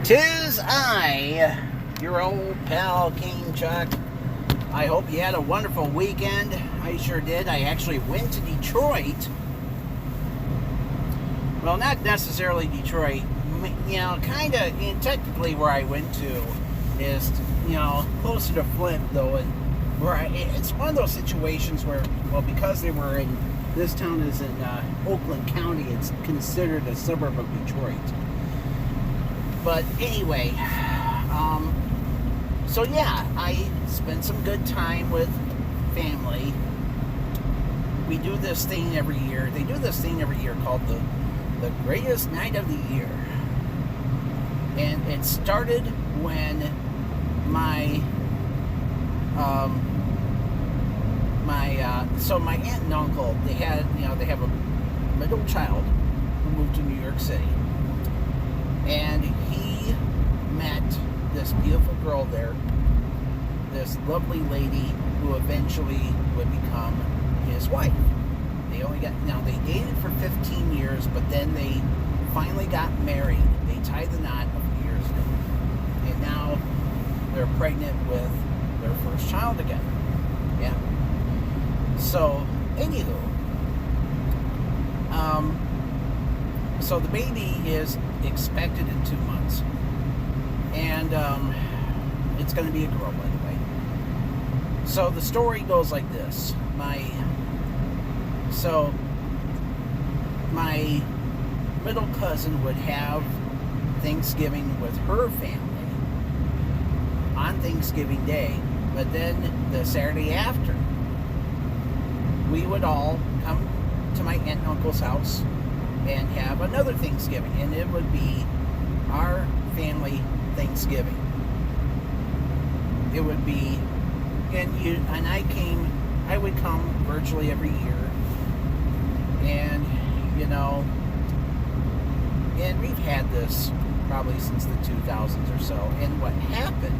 'Tis I, your old pal King Chuck. I hope you had a wonderful weekend. I sure did. I actually went to Detroit. Well, not necessarily Detroit. You know, kind of, technically where I went to is, closer to Flint, though. And it's one of those situations where, well, because they were in, this town is in Oakland County, it's considered a suburb of Detroit. But anyway, so yeah, I spent some good time with family. We do this thing every year. They do this thing every year called the greatest night of the year. And it started when my aunt and uncle, they have a middle child who moved to New York City. And he met this beautiful girl there, this lovely lady who eventually would become his wife. They they dated for 15 years, but then they finally got married. They tied the knot a few years ago. And now they're pregnant with their first child again. Yeah. So, anywho, so the baby is expected in 2 months. And it's going to be a girl, by the way. So the story goes like this. My middle cousin would have Thanksgiving with her family on Thanksgiving Day, but then the Saturday after, we would all come to my aunt and uncle's house and have another Thanksgiving, and it would be our family Thanksgiving. It would be, I would come virtually every year, and and we've had this probably since the 2000s or so. And what happened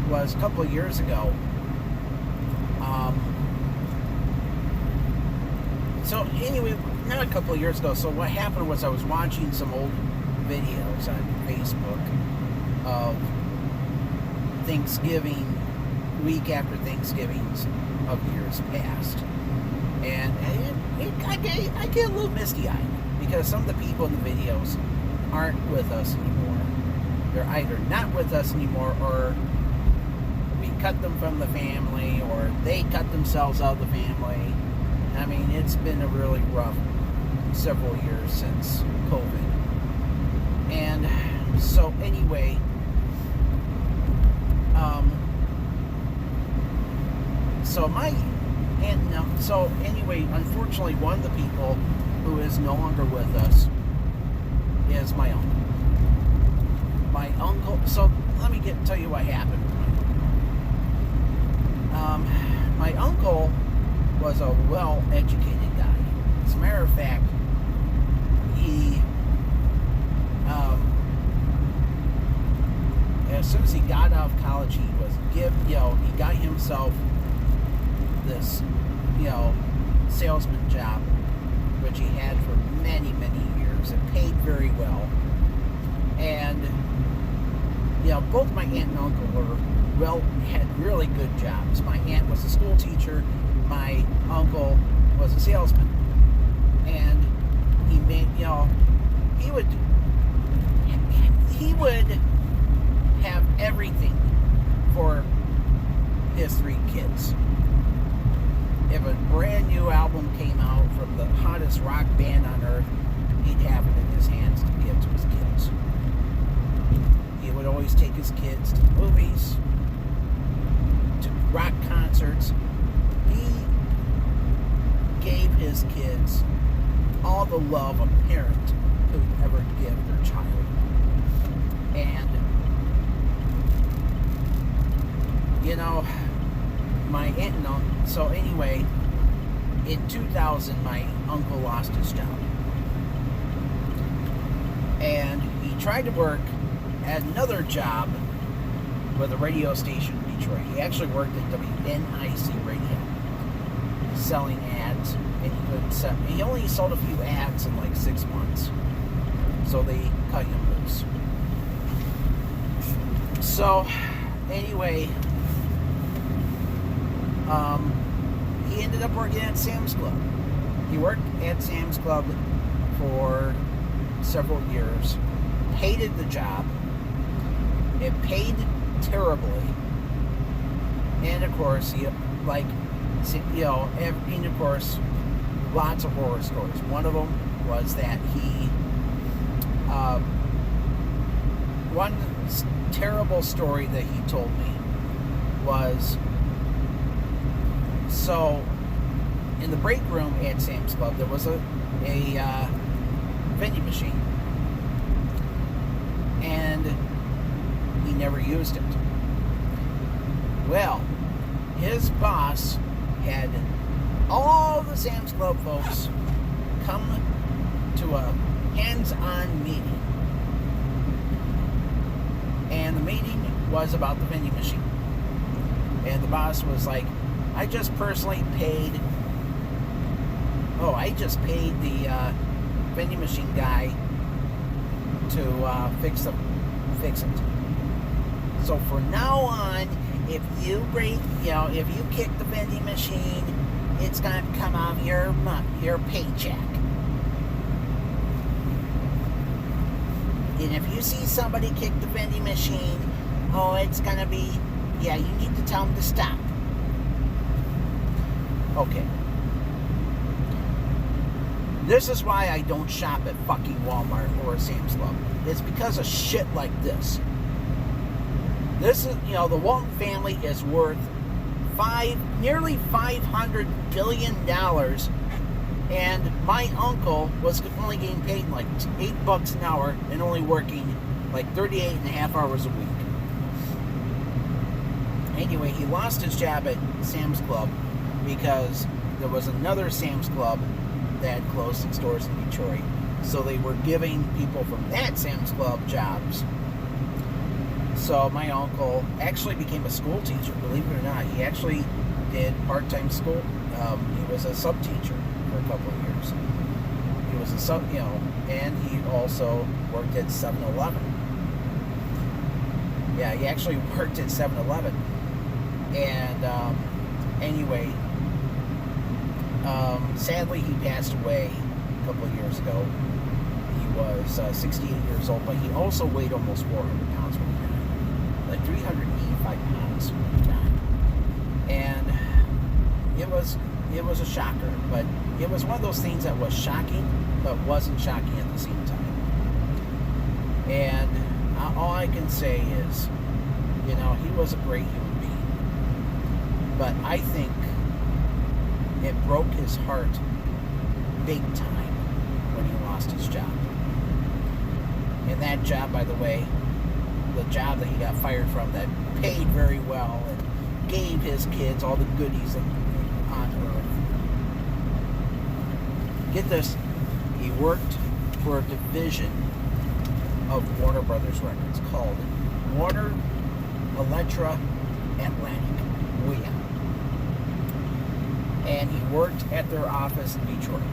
was a couple of years ago, so anyway, not a couple of years ago. So what happened was I was watching some old videos on Facebook of Thanksgiving, week after Thanksgivings of years past. And I get a little misty-eyed because some of the people in the videos aren't with us anymore. They're either not with us anymore, or we cut them from the family, or they cut themselves out of the family. I mean, it's been a really rough several years since COVID. And so anyway, unfortunately, one of the people who is no longer with us is my uncle. My uncle, so let me tell you what happened. My uncle was a well-educated guy. As a matter of fact, he, as soon as he got out of college, he got himself this, salesman job, which he had for many, many years. It paid very well. And, both my aunt and uncle had really good jobs. My aunt was a school teacher. My uncle was a salesman. And he made, he would have everything for his 3 kids. If a brand new album came out from the hottest rock band on earth, he'd have it in his hands to give to his kids. He would always take his kids to the movies, to rock concerts. He gave his kids all the love a parent could ever give their child. And, my aunt and uncle, so anyway, in 2000, my uncle lost his job. And he tried to work at another job with a radio station in Detroit. He actually worked at WNIC Radio, selling ads, and he only sold a few ads in like 6 months. So they cut him loose. So, anyway, he ended up working at Sam's Club. He worked at Sam's Club for several years. Hated the job. It paid terribly. And of course, and of course, lots of horror stories. One of them was that one terrible story that he told me was, so in the break room at Sam's Club, there was a vending machine. And he never used it. Well, his boss had all the Sam's Club folks come to a hands-on meeting. And the meeting was about the vending machine. And the boss was like, I just paid the vending machine guy to fix it. So from now on, if you kick the vending machine, it's going to come off your paycheck. And if you see somebody kick the vending machine, it's going to be, you need to tell them to stop. Okay. This is why I don't shop at fucking Walmart or Sam's Club. It's because of shit like this. This is, the Walton family is worth nearly $500 billion, and my uncle was only getting paid like $8 an hour and only working like 38 and a half hours a week. Anyway, he lost his job at Sam's Club because there was another Sam's Club that had closed its doors in Detroit. So they were giving people from that Sam's Club jobs. So my uncle actually became a school teacher, believe it or not. He actually did part-time school. He was a sub-teacher for a couple of years. He was and he also worked at 7-Eleven. Yeah, he actually worked at 7-Eleven. And anyway, sadly he passed away a couple of years ago. He was 68 years old, but he also weighed almost 400 pounds when he died. Like 385 pounds when he died. And it was a shocker, but it was one of those things that was shocking, but wasn't shocking at the same time. And all I can say is, he was a great human being. But I think it broke his heart big time when he lost his job. And that job, by the way, the job that he got fired from that paid very well and gave his kids all the goodies on earth. Get this, he worked for a division of Warner Brothers Records called Warner Elektra Atlantic, WEA. And he worked at their office in Detroit.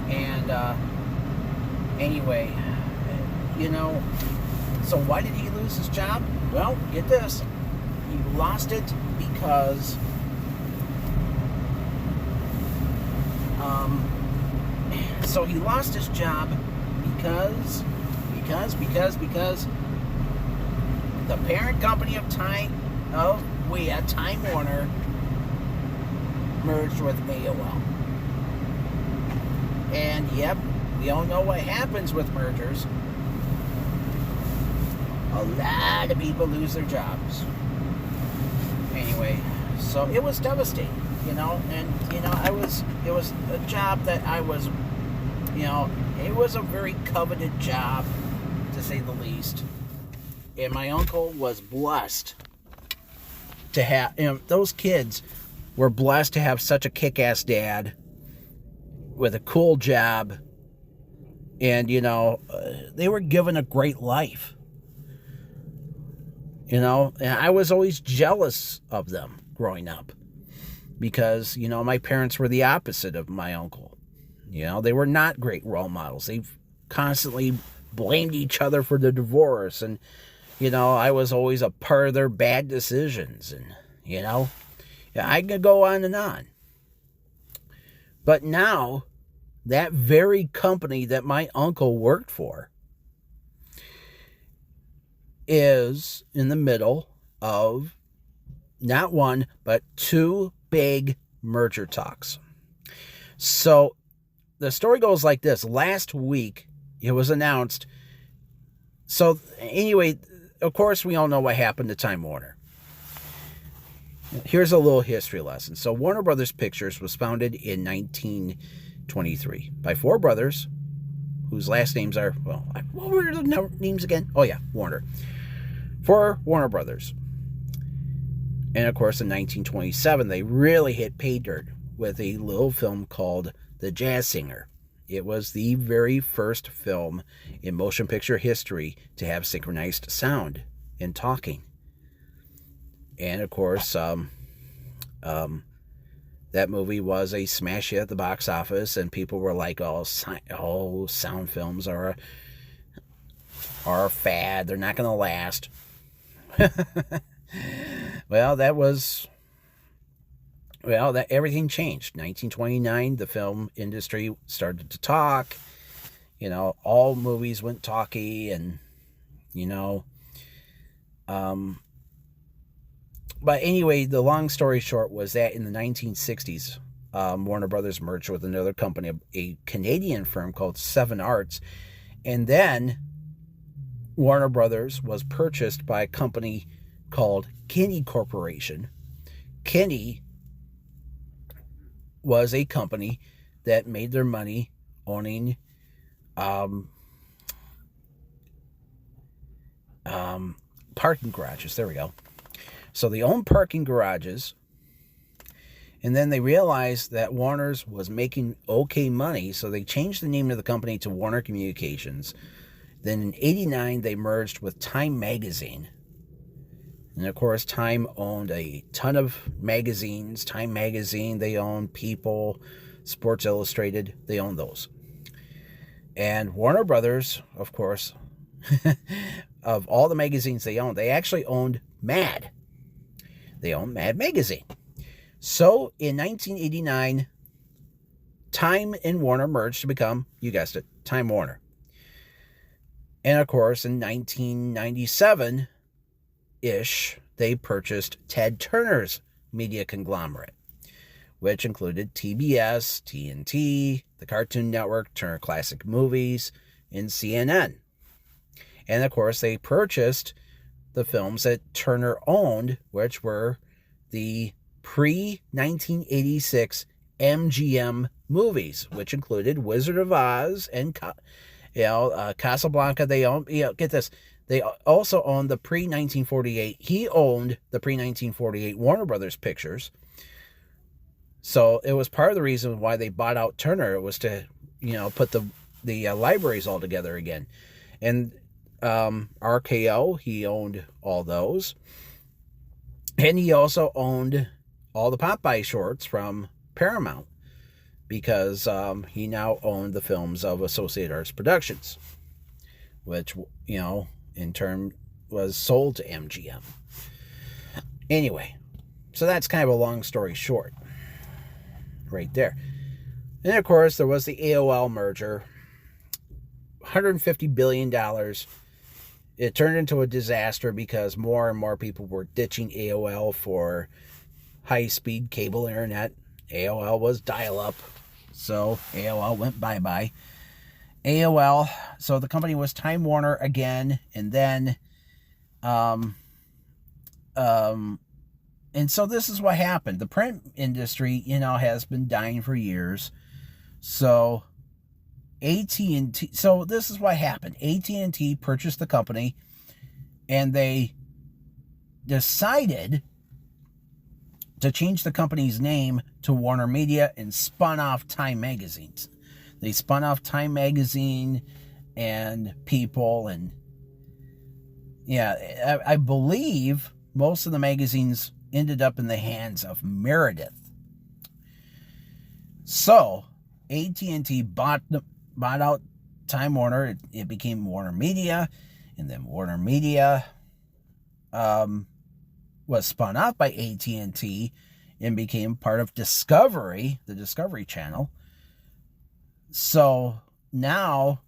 And anyway, so why did he lose his job? Well, get this. He lost it because so he lost his job because the parent company of WEA, Time Warner, merged with AOL. And yep, we all know what happens with mergers. A lot of people lose their jobs. Anyway, so it was devastating, and it was a job that I was, it was a very coveted job, to say the least. And my uncle was blessed to have, those kids were blessed to have such a kick-ass dad with a cool job, and they were given a great life. And I was always jealous of them growing up because, my parents were the opposite of my uncle. They were not great role models. They constantly blamed each other for the divorce and, I was always a part of their bad decisions. And, I could go on and on. But now, that very company that my uncle worked for is in the middle of not one, but two big merger talks. So the story goes like this. Last week, it was announced. So anyway, of course, we all know what happened to Time Warner. Here's a little history lesson. So Warner Brothers Pictures was founded in 1923 by four brothers whose last names are, well, what were the names again? Oh yeah, Warner. For Warner Brothers. And of course, in 1927, they really hit pay dirt with a little film called The Jazz Singer. It was the very first film in motion picture history to have synchronized sound and talking. And of course, that movie was a smash hit at the box office, and people were like, "Oh, sound films are a fad. They're not going to last." Well, everything changed. 1929, the film industry started to talk. All movies went talky, and but anyway, the long story short was that in the 1960s, Warner Brothers merged with another company, a Canadian firm called Seven Arts, and then Warner Brothers was purchased by a company called Kinney Corporation. Kinney was a company that made their money owning parking garages. There we go. So they owned parking garages, and then they realized that Warner's was making okay money, so they changed the name of the company to Warner Communications. Then in 1989, they merged with Time Magazine. And of course, Time owned a ton of magazines. Time Magazine, they owned People, Sports Illustrated, they owned those. And Warner Brothers, of course, of all the magazines they owned, they actually owned Mad. They owned Mad Magazine. So in 1989, Time and Warner merged to become, you guessed it, Time Warner. And of course, in 1997-ish, they purchased Ted Turner's media conglomerate, which included TBS, TNT, the Cartoon Network, Turner Classic Movies, and CNN. And of course, they purchased the films that Turner owned, which were the pre-1986 MGM movies, which included Wizard of Oz and Casablanca. They owned, get this, they also owned the pre-1948. He owned the pre-1948 Warner Brothers Pictures. So it was part of the reason why they bought out Turner. It was to, put the libraries all together again. And RKO, he owned all those. And he also owned all the Popeye shorts from Paramount, because he now owned the films of Associated Arts Productions, which, in turn was sold to MGM. Anyway, so that's kind of a long story short right there. And of course, there was the AOL merger, $150 billion. It turned into a disaster because more and more people were ditching AOL for high-speed cable internet. AOL was dial-up, so AOL went bye-bye. AOL, so the company was Time Warner again, and then, and so this is what happened. The print industry, has been dying for years. So AT&T, so this is what happened. AT&T purchased the company, and they decided to change the company's name to Warner Media and spun off Time Magazines. They spun off Time Magazine and People, and I believe most of the magazines ended up in the hands of Meredith. So AT&T bought out Time Warner. It became Warner Media, and then Warner Media was spun off by AT&T and became part of Discovery, the Discovery Channel. So now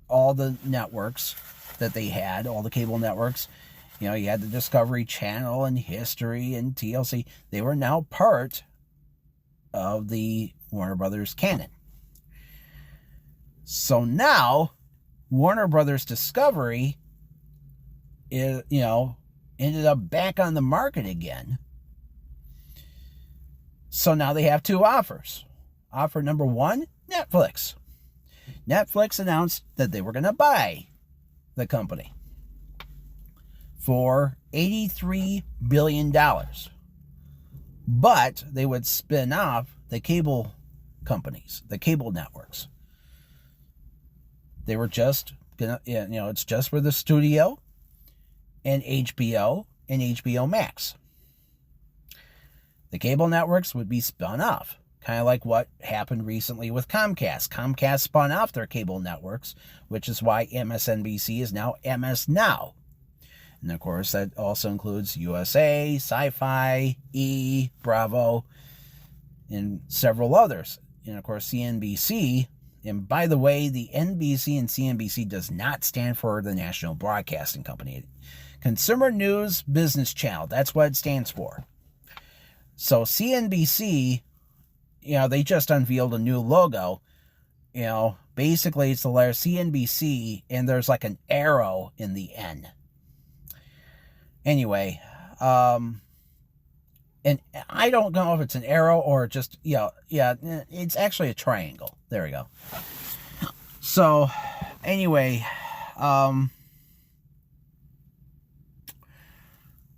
all the networks that they had, all the cable networks, you had the Discovery Channel and History and TLC, they were now part of the Warner Brothers canon. So now Warner Brothers Discovery is, ended up back on the market again. So now they have two offers. Offer number one, Netflix. Netflix announced that they were going to buy the company for $83 billion. But they would spin off the cable companies, the cable networks. They were just going to, it's just for the studio and HBO and HBO Max. The cable networks would be spun off, kind of like what happened recently with Comcast. Comcast spun off their cable networks, which is why MSNBC is now MS Now. And of course, that also includes USA, Sci-Fi, E, Bravo, and several others. And of course, CNBC. And by the way, the NBC and CNBC does not stand for the National Broadcasting Company. Consumer News Business Channel. That's what it stands for. So CNBC, they just unveiled a new logo. Basically it's the letter CNBC and there's like an arrow in the N. Anyway, and I don't know if it's an arrow or just, it's actually a triangle. There we go. So, anyway,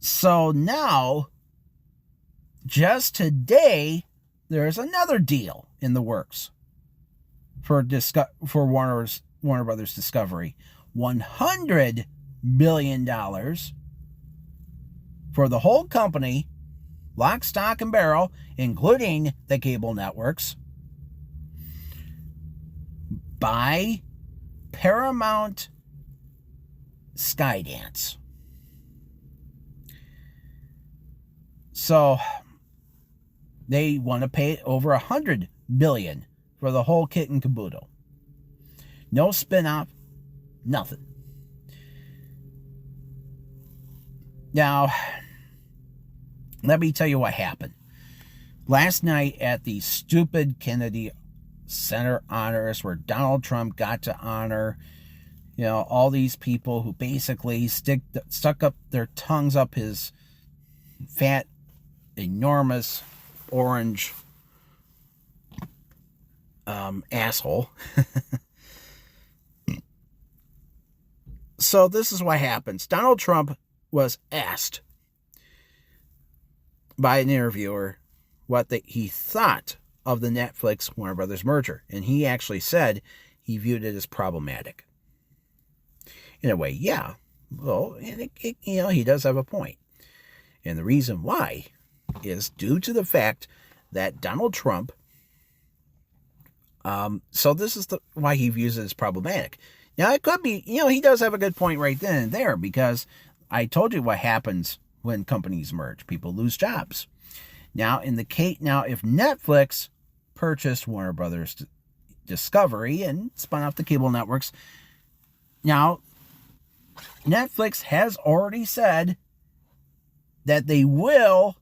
so now, just today, there's another deal in the works for Warner Brothers Discovery. $100 billion for the whole company, lock, stock, and barrel, including the cable networks, by Paramount Skydance. So they want to pay over $100 billion for the whole kit and caboodle. No spin-off, nothing. Now, let me tell you what happened. Last night at the stupid Kennedy Center honors, where Donald Trump got to honor, all these people who basically stuck up their tongues up his fat, enormous, orange asshole. So this is what happens. Donald Trump was asked by an interviewer what he thought of the Netflix Warner Brothers merger, and he actually said he viewed it as problematic. In a way, yeah. Well, he does have a point. And the reason why is due to the fact that Donald Trump, so this is why he views it as problematic. Now, it could be, he does have a good point right then and there, because I told you what happens when companies merge. People lose jobs. Now, if Netflix purchased Warner Brothers Discovery and spun off the cable networks, now, Netflix has already said that they will,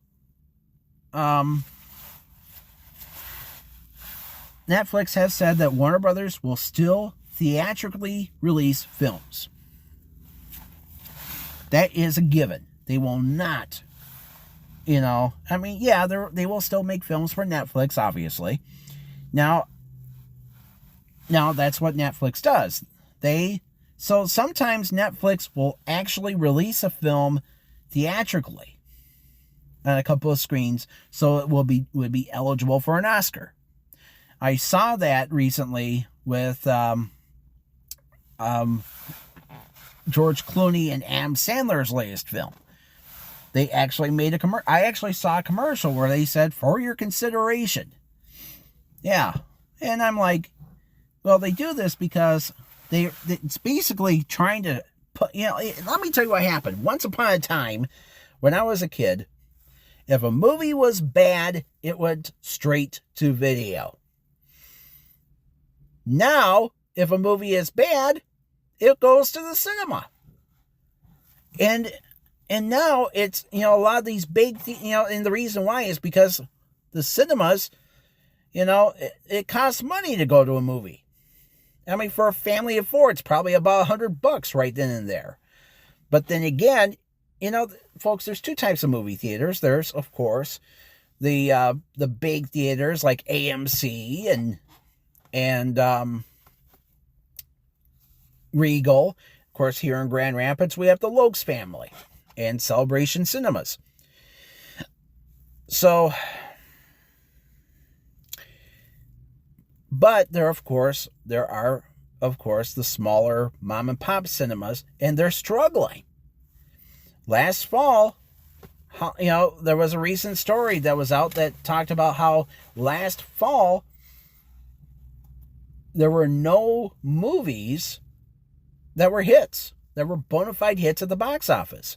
Netflix has said that Warner Brothers will still theatrically release films. That is a given. They will not, they will still make films for Netflix, obviously. Now that's what Netflix does. So sometimes Netflix will actually release a film theatrically on a couple of screens, so it would be eligible for an Oscar. I saw that recently with George Clooney and Adam Sandler's latest film. They actually made I actually saw a commercial where they said, "For your consideration." Yeah. And I'm like, well, they do this because it's basically trying to let me tell you what happened. Once upon a time, when I was a kid, if a movie was bad, it went straight to video. Now, if a movie is bad, it goes to the cinema. And now it's, a lot of these big, and the reason why is because the cinemas, it costs money to go to a movie. I mean, for a family of four, it's probably about $100 right then and there. But then again, folks, there's two types of movie theaters. There's, of course, the big theaters like AMC and Regal. Of course, here in Grand Rapids, we have the Lokes family and Celebration Cinemas. So, but there are, of course, the smaller mom and pop cinemas, and they're struggling. Last fall, there was a recent story that was out that talked about how last fall there were no movies that were hits, that were bona fide hits at the box office.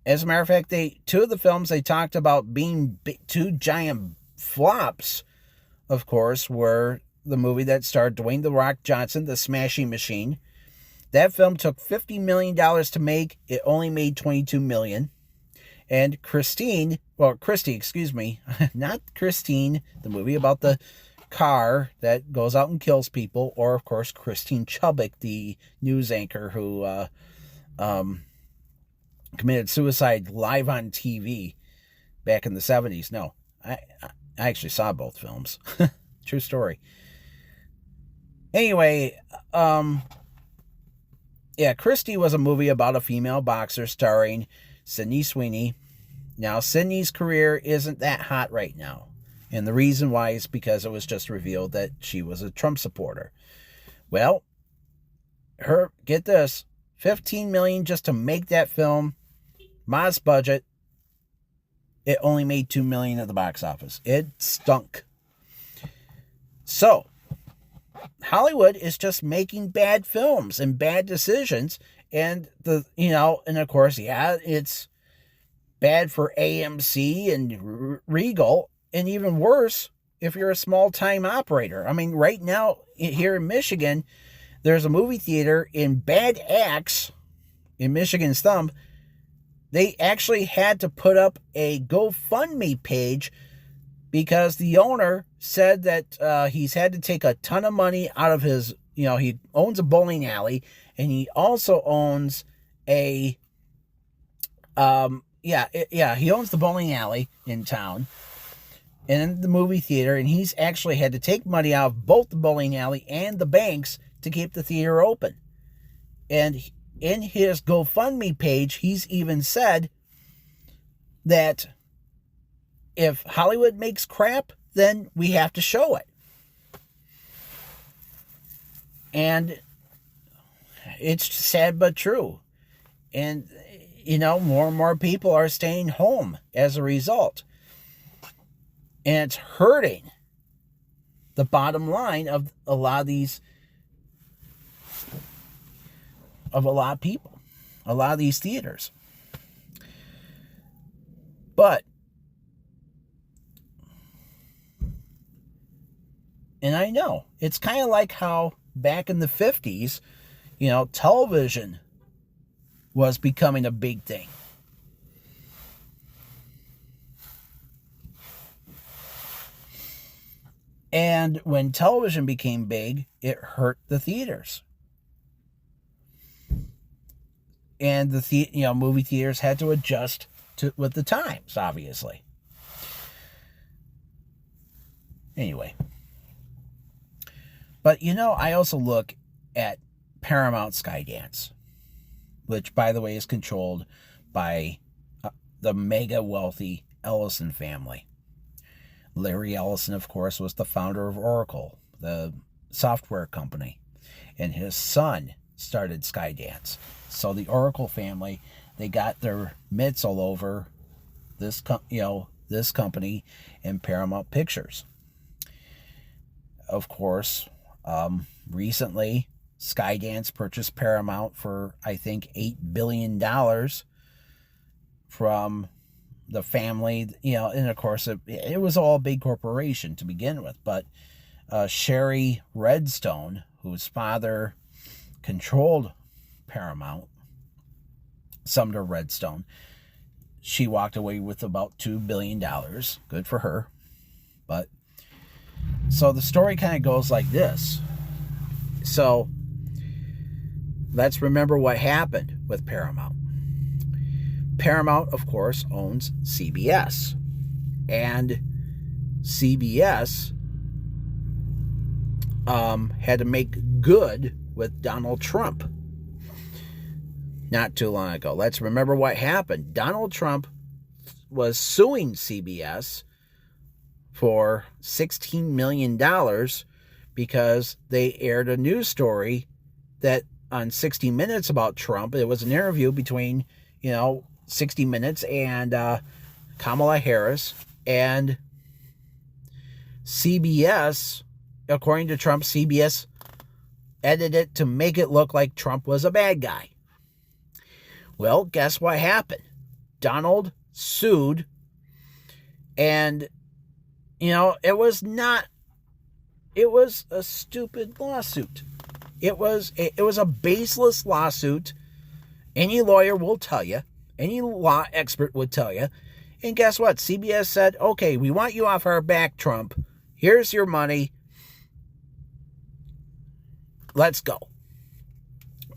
As a matter of fact, two of the films they talked about being two giant flops, of course, were the movie that starred Dwayne "The Rock" Johnson, The Smashing Machine. That film took $50 million to make. It only made $22 million. And Christy, not Christine, the movie about the car that goes out and kills people, or, of course, Christine Chubbuck, the news anchor who committed suicide live on TV back in the 70s. No, I actually saw both films. True story. Anyway, Christy was a movie about a female boxer starring Sydney Sweeney. Now, Sydney's career isn't that hot right now. And the reason why is because it was just revealed that she was a Trump supporter. Well, get this, $15 million just to make that film, modest budget. It only made $2 million at the box office. It stunk. So, Hollywood is just making bad films and bad decisions. And and of course, it's bad for AMC and Regal. And even worse, if you're a small-time operator. I mean, right now, here in Michigan, there's a movie theater in Bad Axe, in Michigan's Thumb. They actually had to put up a GoFundMe page because the owner said that he's had to take a ton of money out of his, he owns a bowling alley, and he also owns he owns the bowling alley in town and the movie theater, and he's actually had to take money out of both the bowling alley and the banks to keep the theater open. And in his GoFundMe page, he's even said that if Hollywood makes crap, then we have to show it. And it's sad but true. And, more and more people are staying home as a result. And it's hurting the bottom line of a lot of people, a lot of these theaters. But, and I know, it's kind of like how back in the 50s, television was becoming a big thing. And when television became big, it hurt the theaters. And the movie theaters had to adjust with the times, obviously. Anyway. But, I also look at Paramount Skydance, which, by the way, is controlled by the mega wealthy Ellison family. Larry Ellison, of course, was the founder of Oracle, the software company, and his son started Skydance. So the Oracle family, they got their mitts all over this company and Paramount Pictures. Of course, recently, Skydance purchased Paramount for, I think, $8 billion from the family, and of course it was all a big corporation to begin with, but Sherry Redstone, whose father controlled Paramount, Sumner Redstone, she walked away with about $2 billion. Good for her. But so the story kind of goes like this. So let's remember what happened with Paramount. Paramount, of course, owns CBS. And CBS had to make good with Donald Trump not too long ago. Let's remember what happened. Donald Trump was suing CBS for $16 million because they aired a news story that on 60 Minutes about Trump. It was an interview between, 60 Minutes and Kamala Harris, and CBS, according to Trump, CBS edited it to make it look like Trump was a bad guy. Well, guess what happened? Donald sued, and, it was a stupid lawsuit. It was a baseless lawsuit. Any lawyer will tell you. Any law expert would tell you. And guess what? CBS said, okay, we want you off our back, Trump. Here's your money. Let's go.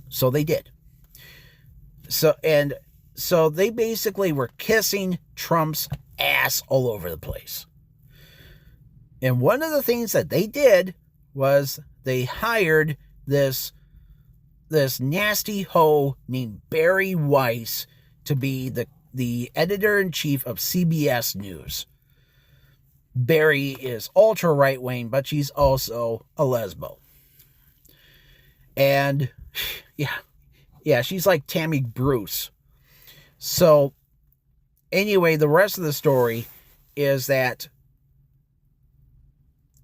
So they did. So they basically were kissing Trump's ass all over the place. And one of the things that they did was they hired this nasty hoe named Bari Weiss to be the editor-in-chief of CBS News. Bari is ultra right-wing, but she's also a lesbo. And yeah, she's like Tammy Bruce. So anyway, the rest of the story is that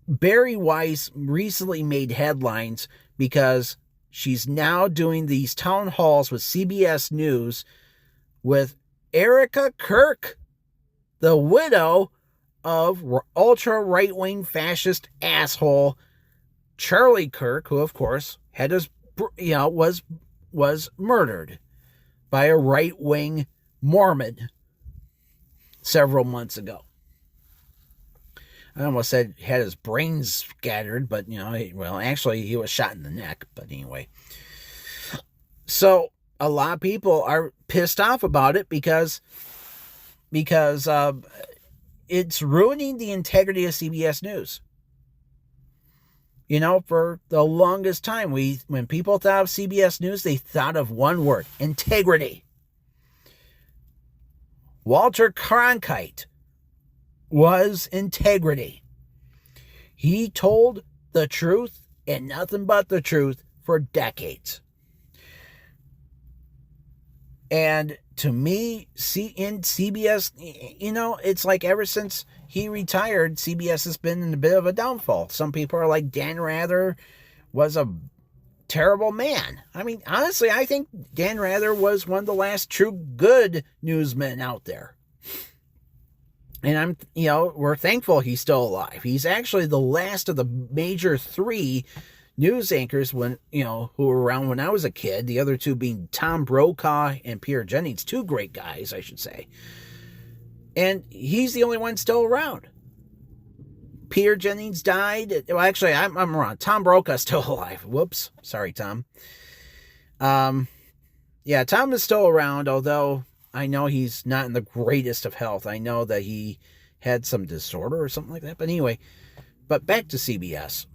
Bari Weiss recently made headlines because she's now doing these town halls with CBS News with Erica Kirk, the widow of ultra right-wing fascist asshole Charlie Kirk, who of course had his, was murdered by a right-wing Mormon several months ago. I almost said had his brains scattered, but, actually he was shot in the neck. But anyway. So a lot of people are pissed off about it because it's ruining the integrity of CBS News. For the longest time, when people thought of CBS News, they thought of one word: integrity. Walter Cronkite was integrity. He told the truth and nothing but the truth for decades. And to me, in CBS, it's like ever since he retired, CBS has been in a bit of a downfall. Some people are like, Dan Rather was a terrible man. I mean, honestly, I think Dan Rather was one of the last true good newsmen out there. And we're thankful he's still alive. He's actually the last of the major three news anchors who were around when I was a kid. The other two being Tom Brokaw and Peter Jennings, two great guys, I should say. And he's the only one still around. Peter Jennings died. Well, actually, I'm wrong. Tom Brokaw's still alive. Whoops. Sorry, Tom. Tom is still around, although I know he's not in the greatest of health. I know that he had some disorder or something like that. But anyway, back to CBS.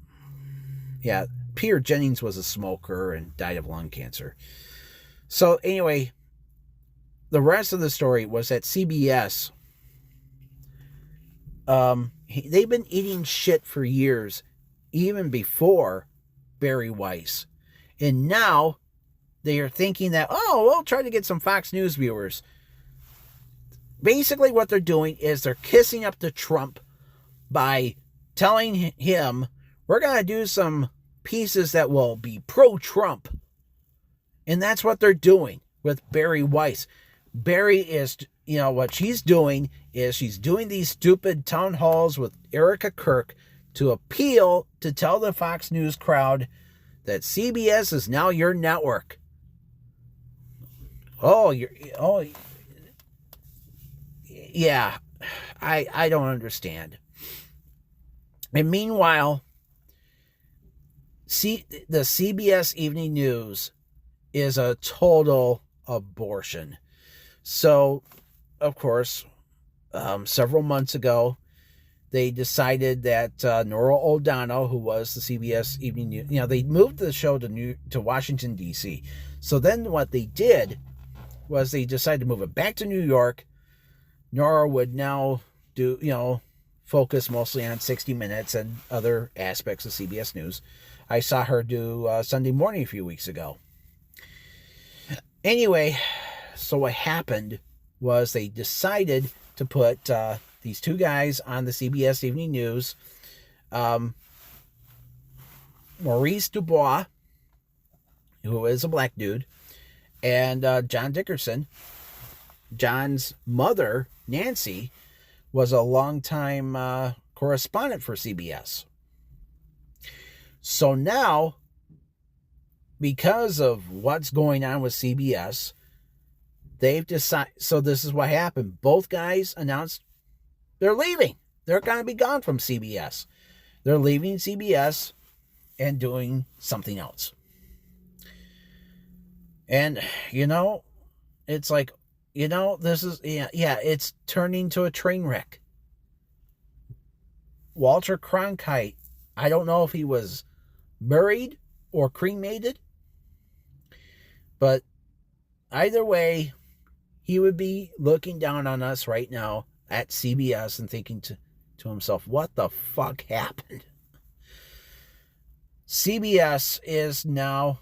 Yeah, Peter Jennings was a smoker and died of lung cancer. So anyway, the rest of the story was that CBS, they've been eating shit for years, even before Bari Weiss. And now they are thinking that, we'll try to get some Fox News viewers. Basically what they're doing is they're kissing up to Trump by telling him, we're going to do some pieces that will be pro-Trump. And that's what they're doing with Bari Weiss. Bari is, what she's doing is she's doing these stupid town halls with Erica Kirk to appeal, to tell the Fox News crowd that CBS is now your network. Yeah, I don't understand. And meanwhile, the CBS Evening News is a total abortion. So, of course, several months ago, they decided that Norah O'Donnell, who was the CBS Evening News, they moved the show to Washington, D.C. So then what they did was they decided to move it back to New York. Norah would now focus mostly on 60 Minutes and other aspects of CBS News. I saw her do Sunday Morning a few weeks ago. Anyway, so what happened was they decided to put these two guys on the CBS Evening News. Maurice Dubois, who is a black dude, and John Dickerson. John's mother, Nancy, was a longtime correspondent for CBS. So now, because of what's going on with CBS, they've decided, so this is what happened. Both guys announced they're leaving. They're going to be gone from CBS. They're leaving CBS and doing something else. And, it's like, this is, it's turning to a train wreck. Walter Cronkite, I don't know if he was buried or cremated, but either way, he would be looking down on us right now at CBS and thinking to himself, what the fuck happened? CBS is now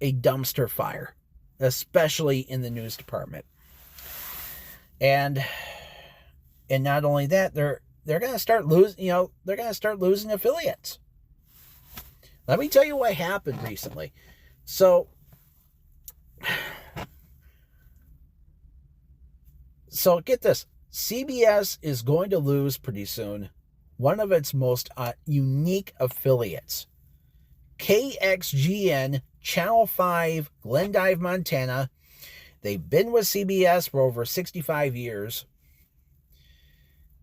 a dumpster fire, especially in the news department. And not only that, they're going to start losing, they're going to start losing affiliates. Let me tell you what happened recently. So get this. CBS is going to lose pretty soon one of its most unique affiliates. KXGN, Channel 5, Glendive, Montana. They've been with CBS for over 65 years.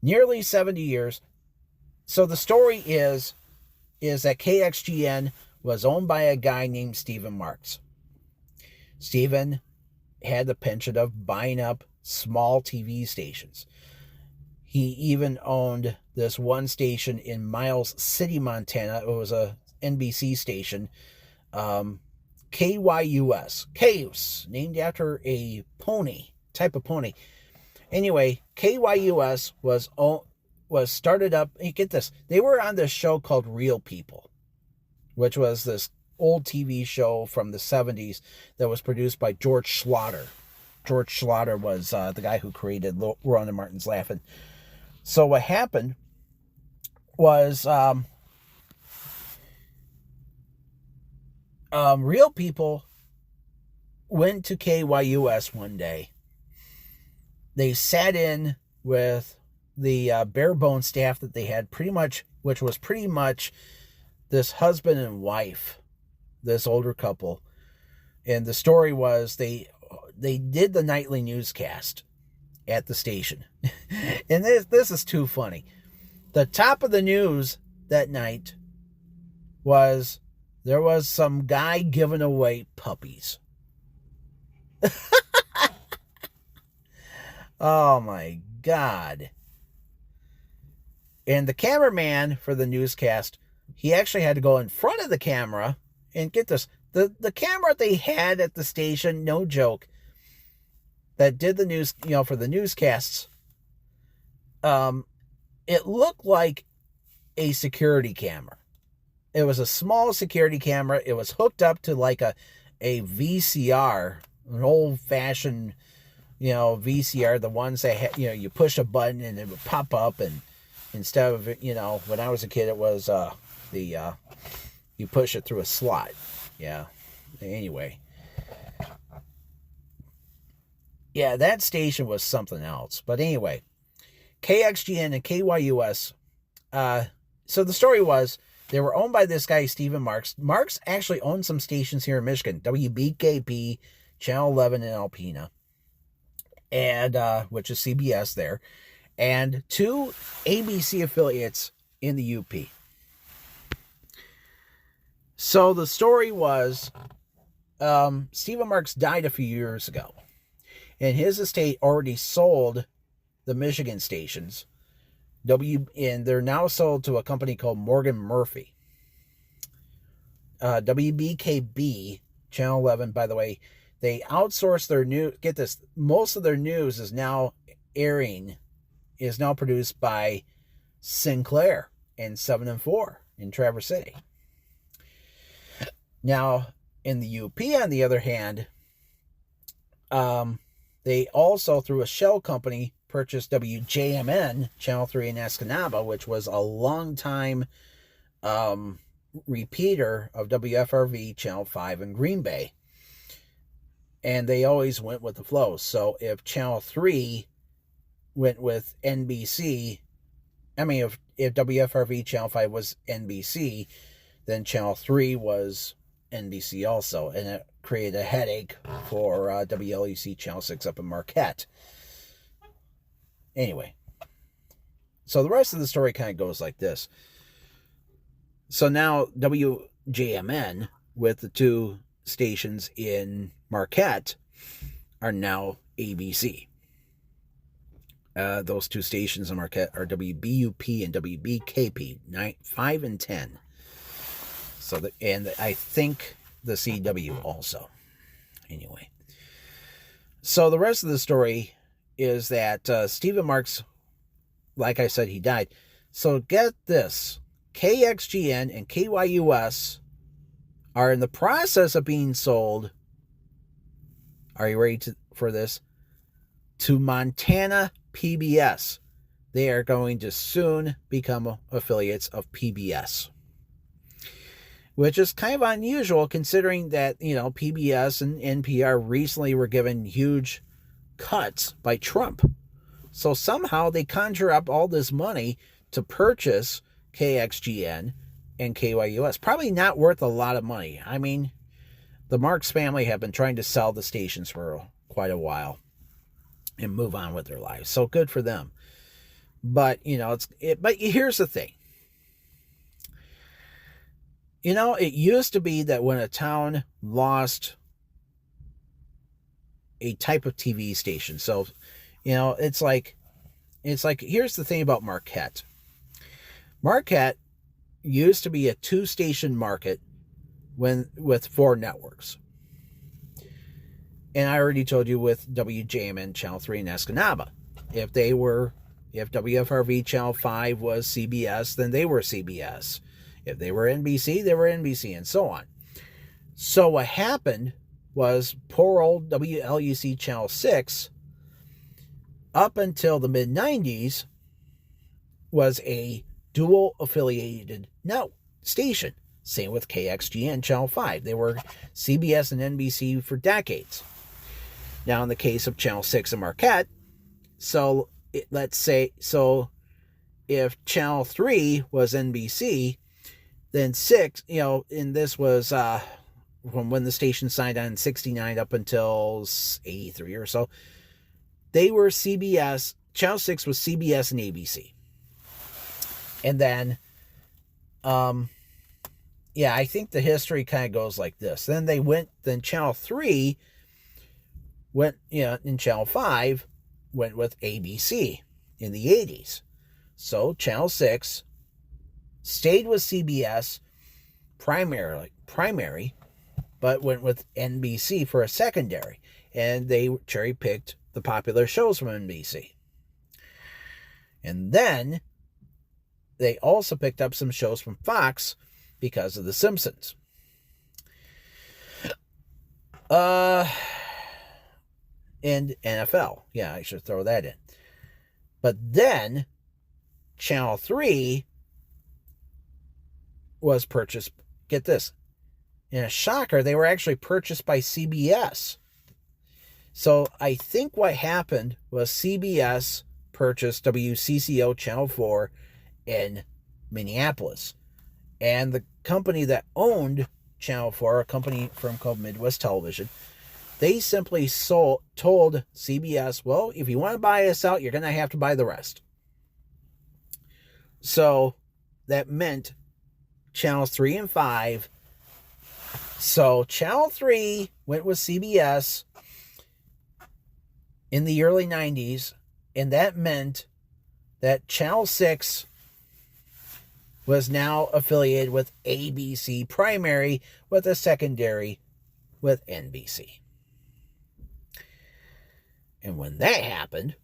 Nearly 70 years. So the story is that KXGN was owned by a guy named Stephen Marks. Stephen had the penchant of buying up small TV stations. He even owned this one station in Miles City, Montana. It was a NBC station. KYUS. Cayuse, named after a pony, type of pony. Anyway, KYUS was started up. You get this. They were on this show called Real People, which was this old TV show from the 70s that was produced by George Schlatter. George Schlatter was the guy who created Ron and Martin's Laughing. So what happened was Real People went to KYUS one day. They sat in with the bare bone staff that they had, which was pretty much this husband and wife, this older couple. And the story was they did the nightly newscast at the station. And this is too funny. The top of the news that night was there was some guy giving away puppies. Oh my God. And the cameraman for the newscast, he actually had to go in front of the camera and get this. The camera they had at the station, no joke, that did the news, for the newscasts, it looked like a security camera. It was a small security camera. It was hooked up to like a VCR, an old-fashioned, VCR, the ones that had, you push a button and it would pop up, and instead of, when I was a kid, it was the You push it through a slot. Yeah. Anyway. Yeah, that station was something else. But anyway, KXGN and KYUS. So the story was they were owned by this guy, Stephen Marks. Marks actually owned some stations here in Michigan. WBKP, Channel 11 in Alpena, and which is CBS there, and 2 ABC affiliates in the UP. So the story was Stephen Marks died a few years ago, and his estate already sold the Michigan stations. And they're now sold to a company called Morgan Murphy. WBKB, Channel 11, by the way, they outsource their news. Get this, most of their news is now produced by Sinclair and 7 and 4 in Traverse City. Now, in the UP, on the other hand, they also, through a shell company, purchased WJMN, Channel 3 in Escanaba, which was a long-time repeater of WFRV, Channel 5 in Green Bay. And they always went with the flow. So if Channel 3 went with NBC, if WFRV Channel 5 was NBC, then Channel 3 was NBC also. And it created a headache for WLEC Channel 6 up in Marquette. Anyway, so the rest of the story kind of goes like this. So now WJMN, with the 2 stations in Marquette, are now ABC. Those 2 stations in Marquette are WBUP and WBKP, 5 and 10. So and I think the CW also. Anyway, so the rest of the story is that Stephen Marks, like I said, he died. So get this, KXGN and KYUS are in the process of being sold. Are you ready for this? To Montana PBS. They are going to soon become affiliates of PBS, which is kind of unusual considering that, PBS and NPR recently were given huge cuts by Trump. So somehow they conjure up all this money to purchase KXGN and KYUS. Probably not worth a lot of money. I mean, the Marks family have been trying to sell the stations for quite a while and move on with their lives. So good for them. But, but here's the thing. It used to be that when a town lost a type of TV station. So, it's like, here's the thing about Marquette. Marquette used to be a 2-station market with 4 networks. And I already told you with WJMN Channel 3 in Escanaba. If WFRV Channel 5 was CBS, then they were CBS. If they were NBC, they were NBC, and so on. So what happened was poor old WLEC Channel 6, up until the mid-90s, was a dual affiliated station. Same with KXGN Channel 5. They were CBS and NBC for decades. Now in the case of Channel 6 in Marquette, let's say if Channel 3 was NBC, then 6, and this was from when the station signed on in 69 up until 83 or so, they were CBS. Channel 6 was CBS and ABC. And then, I think the history kind of goes like this. Then Channel 3 went, in Channel 5 went with ABC in the 80s. So Channel 6 stayed with CBS primary, but went with NBC for a secondary. And they cherry-picked the popular shows from NBC. And then they also picked up some shows from Fox because of The Simpsons. And NFL. Yeah, I should throw that in. But then Channel 3 was purchased. get this, in a shocker, they were actually purchased by CBS. So I think what happened was CBS purchased WCCO Channel 4 in Minneapolis. And the company that owned Channel 4, a company firm called Midwest Television, they simply told CBS, well, if you want to buy us out, you're going to have to buy the rest. So that meant Channels 3 and 5. So Channel 3 went with CBS in the early 90s, and that meant that Channel 6 was now affiliated with ABC primary, with a secondary with NBC. And when that happened,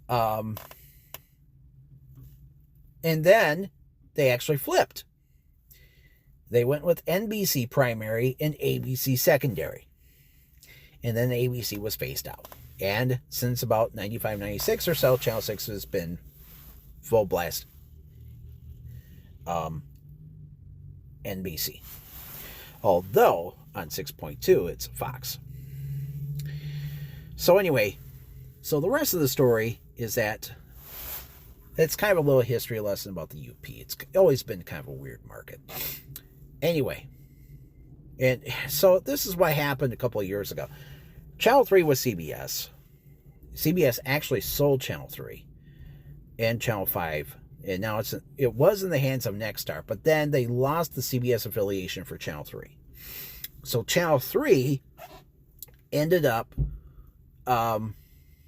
and then they actually flipped. They went with NBC primary and ABC secondary. And then ABC was phased out. And since about 95, 96 or so, Channel 6 has been full blast NBC. Although on 6.2 it's Fox. So anyway, so the rest of the story is that it's kind of a little history lesson about the UP. It's always been kind of a weird market. Anyway, and so this is what happened a couple of years ago. Channel 3 was CBS. CBS actually sold Channel 3 and Channel 5, and now it was in the hands of Nexstar, but then they lost the CBS affiliation for Channel 3. So Channel 3 ended up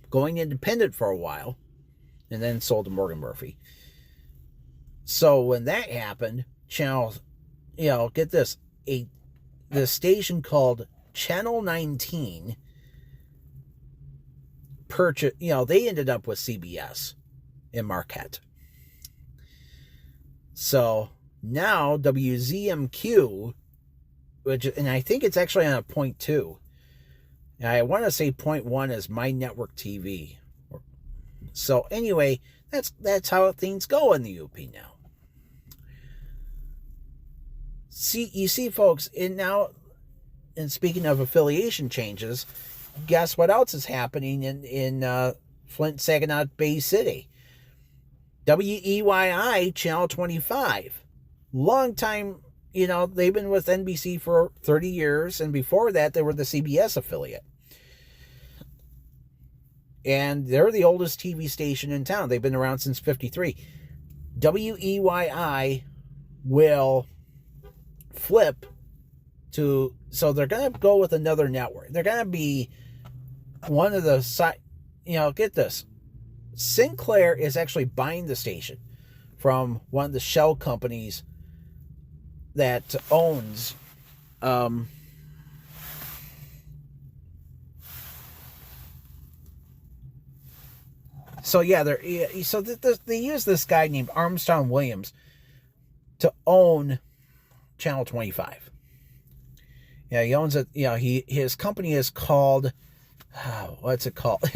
going independent for a while, and then sold to Morgan Murphy. So when that happened, get this, the station called Channel 19 they ended up with CBS in Marquette. So now WZMQ, and I think it's actually on a 0.2. I want to say 0.1 is My Network TV. So anyway, that's how things go in the UP now. You see, folks, and speaking of affiliation changes, guess what else is happening in Flint, Saginaw, Bay City? WEYI Channel 25. Long time, they've been with NBC for 30 years, and before that, they were the CBS affiliate. And they're the oldest TV station in town. They've been around since 1953. WEYI will flip so they're going to go with another network. They're going to be one of the, get this. Sinclair is actually buying the station from one of the shell companies that owns they use this guy named Armstrong Williams to own Channel 25. Yeah, he owns it. His company is called, what's it called?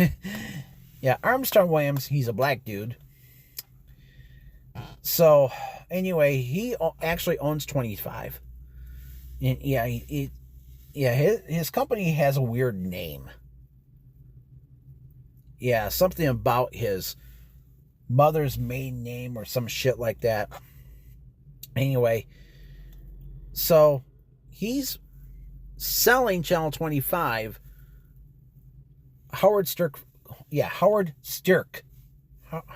Yeah, Armstrong Williams. He's a black dude. So anyway, he actually owns 25. And his company has a weird name. Yeah, something about his mother's maiden name or some shit like that. Anyway, so he's selling Channel 25. Howard Stirk.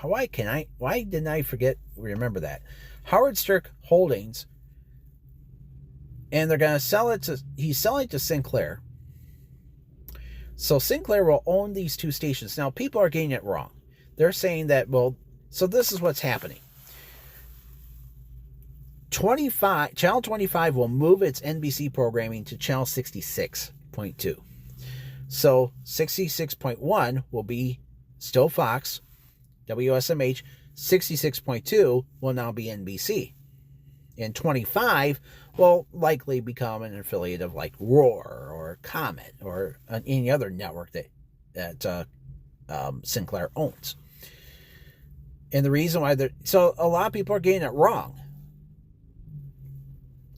Why didn't I remember that? Howard Stirk Holdings. And they're going to sell it he's selling to Sinclair. So Sinclair will own these two stations. Now, people are getting it wrong. They're saying that, so this is what's happening. Channel 25 will move its NBC programming to Channel 66.2. So 66.1 will be still Fox, WSMH. 66.2 will now be NBC. And 25 will likely become an affiliate of like Roar or Comet or any other network that Sinclair owns. And the reason why so a lot of people are getting it wrong.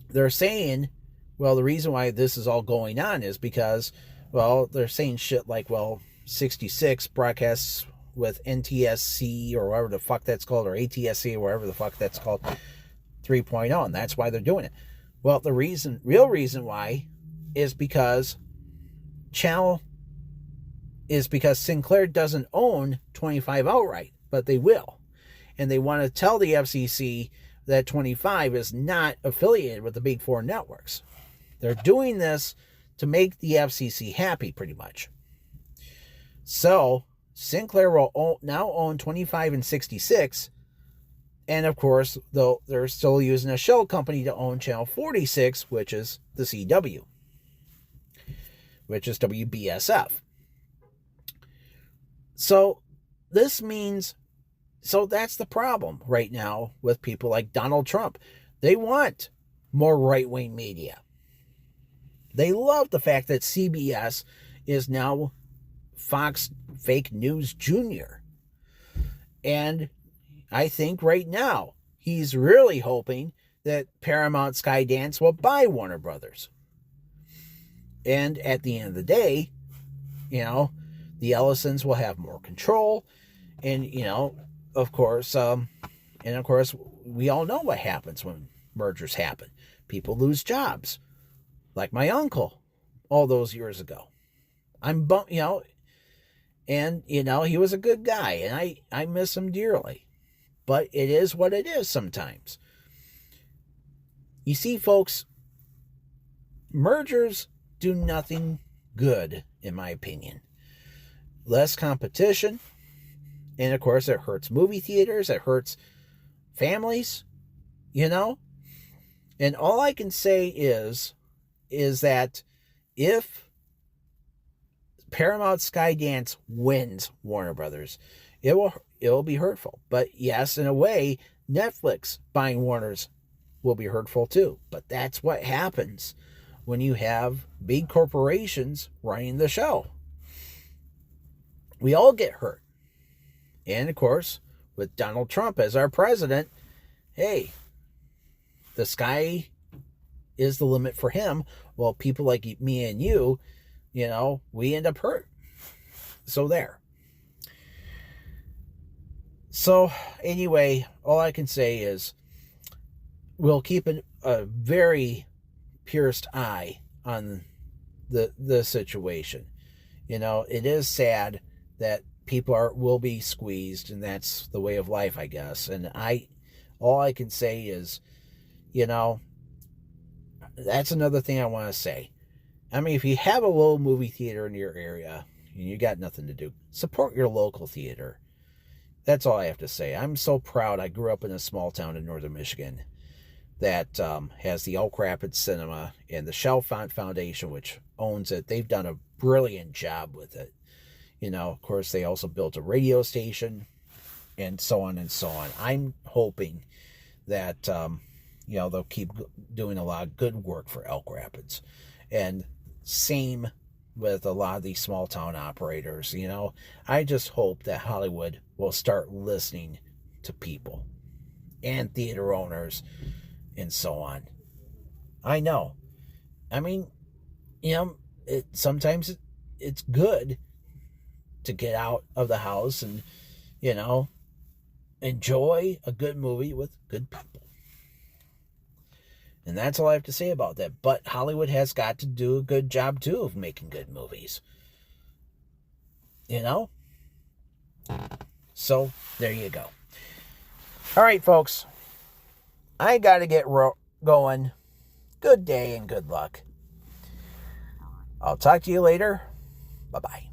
they're saying, well, the reason why this is all going on is because, well, they're saying shit like, well, 66 broadcasts with NTSC or whatever the fuck that's called, or ATSC or whatever the fuck that's called, 3.0, and that's why they're doing it. Well, the real reason why is because Sinclair doesn't own 25 outright, but they will. And they want to tell the FCC that 25 is not affiliated with the big four networks. They're doing this to make the FCC happy, pretty much. So Sinclair will now own 25 and 66. And of course, though, they're still using a shell company to own channel 46, which is the CW, which is WBSF. So this means, so that's the problem right now with people like Donald Trump. They want more right-wing media. They love the fact that CBS is now Fox Fake News Junior. And I think right now he's really hoping that Paramount Skydance will buy Warner Brothers. And at the end of the day, the Ellisons will have more control. And, of course, we all know what happens when mergers happen. People lose jobs. Like my uncle all those years ago. And, he was a good guy, and I miss him dearly. But it is what it is sometimes. You see, folks, mergers do nothing good, in my opinion. Less competition, and of course it hurts movie theaters, it hurts families, And all I can say is that if Paramount Skydance wins Warner Brothers, it will be hurtful. But yes, in a way, Netflix buying Warner's will be hurtful too. But that's what happens when you have big corporations running the show. We all get hurt. And of course, with Donald Trump as our president, hey, the sky is the limit for him. Well, people like me and you, we end up hurt. So there. So anyway, all I can say is we'll keep a very pierced eye on the situation. It is sad that people will be squeezed, and that's the way of life, I guess. And all I can say is, that's another thing I want to say. I mean, if you have a little movie theater in your area and you got nothing to do, support your local theater. That's all I have to say. I'm so proud. I grew up in a small town in northern Michigan that has the Elk Rapids Cinema and the Chalfont Foundation, which owns it. They've done a brilliant job with it. Of course, they also built a radio station and so on and so on. I'm hoping that, they'll keep doing a lot of good work for Elk Rapids. And same with a lot of these small town operators. I just hope that Hollywood will start listening to people and theater owners and so on. I know. I mean, sometimes it's good to get out of the house and, enjoy a good movie with good people. And that's all I have to say about that. But Hollywood has got to do a good job, too, of making good movies. So, there you go. All right, folks. I got to get going. Good day and good luck. I'll talk to you later. Bye-bye.